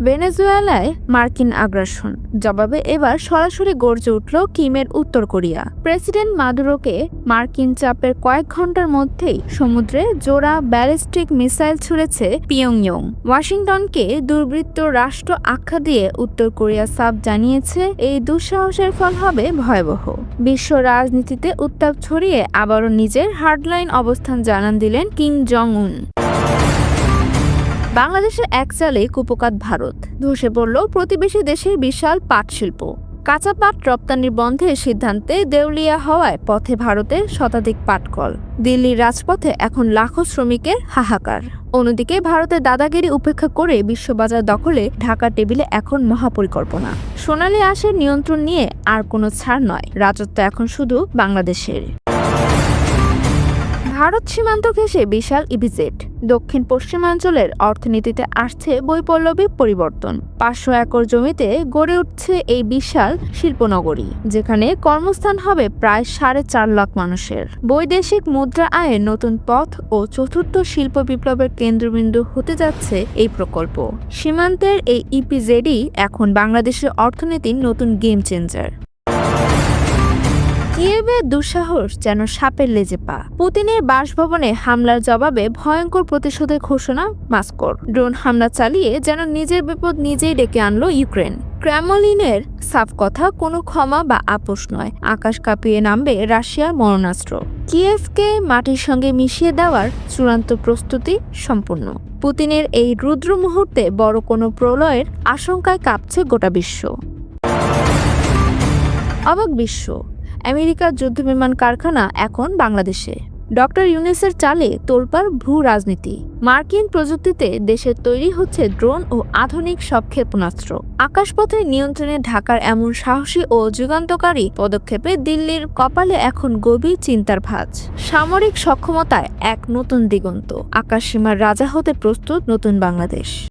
ভেনেজুয়েলায় মার্কিন আগ্রাসন জবাবে এবার সরাসরি গর্জে উঠল কিমের উত্তর কোরিয়া। প্রেসিডেন্ট মাদুরোকে মার্কিন চাপের কয়েক ঘন্টার মধ্যেই সমুদ্রে জোড়া ব্যালিস্টিক মিসাইল ছুড়েছে পিয়ংইয়ং। ওয়াশিংটনকে দুর্বৃত্ত রাষ্ট্র আখ্যা দিয়ে উত্তর কোরিয়া সাফ জানিয়েছে এই দুঃসাহসের ফল হবে ভয়াবহ। বিশ্ব রাজনীতিতে উত্তাপ ছড়িয়ে আবারও নিজের হার্ডলাইন অবস্থান জানান দিলেন কিম জং উন। বাংলাদেশের এক চালে কুপোকাত ভারত, ধসে পড়ল প্রতিবেশী দেশের বিশাল পাট শিল্প। কাঁচা পাট রপ্তানির বন্ধের সিদ্ধান্তে দেউলিয়া হওয়ায় পথে ভারতের শতাধিক পাটকল। দিল্লির রাজপথে এখন লাখো শ্রমিকের হাহাকার। অন্যদিকে ভারতের দাদাগিরি উপেক্ষা করে বিশ্ববাজার দখলে ঢাকার টেবিলে এখন মহাপরিকল্পনা। সোনালী আঁশের নিয়ন্ত্রণ নিয়ে আর কোনো ছাড় নয়, রাজত্ব এখন শুধু বাংলাদেশের। ভারত সীমান্ত ঘেঁষে বিশাল ইপিজেড। দক্ষিণ পশ্চিমাঞ্চলের অর্থনীতিতে আসছে বৈপ্লবিক পরিবর্তন। 500 একর জমিতে গড়ে উঠছে এই বিশাল শিল্পনগরী, যেখানে কর্মস্থান হবে প্রায় 4.5 লাখ মানুষের। বৈদেশিক মুদ্রা আয়ের নতুন পথ ও চতুর্থ শিল্প বিপ্লবের কেন্দ্রবিন্দু হতে যাচ্ছে এই প্রকল্প। সীমান্তের এই ইপিজেডই এখন বাংলাদেশের অর্থনীতির নতুন গেম চেঞ্জার। কিয়েভের দুঃসাহস যেন সাপের লেজে পা। পুতিনের বাসভবনে হামলার জবাবে ভয়ঙ্কর প্রতিশোধের ঘোষণা মস্কোর। ড্রোন হামলা চালিয়ে যেন নিজের বিপদ নিজেই ডেকে আনলো ইউক্রেন। ক্রেমলিনের সাফ কথা, কোনো ক্ষমা বা আপোষ নয়। আকাশ কাঁপিয়ে নামবে রাশিয়ার মরণাস্ত্র। কিয়েভকে মাটির সঙ্গে মিশিয়ে দেওয়ার চূড়ান্ত প্রস্তুতি সম্পূর্ণ। পুতিনের এই রুদ্র মুহূর্তে বড় কোনো প্রলয়ের আশঙ্কায় কাঁপছে গোটা বিশ্ব। অবাক বিশ্ব, আমেরিকার যুদ্ধবিমান কারখানা এখন বাংলাদেশে। ডক্টর ইউনূসের চালে তোলপাড় ভূ রাজনীতি। মার্কিন প্রযুক্তিতে দেশের তৈরি হচ্ছে ড্রোন ও আধুনিক সব ক্ষেপণাস্ত্র। আকাশপথে নিয়ন্ত্রণে ঢাকার এমন সাহসী ও যুগান্তকারী পদক্ষেপে দিল্লির কপালে এখন গভীর চিন্তার ভাঁজ। সামরিক সক্ষমতায় এক নতুন দিগন্ত। আকাশসীমার রাজা হতে প্রস্তুত নতুন বাংলাদেশ।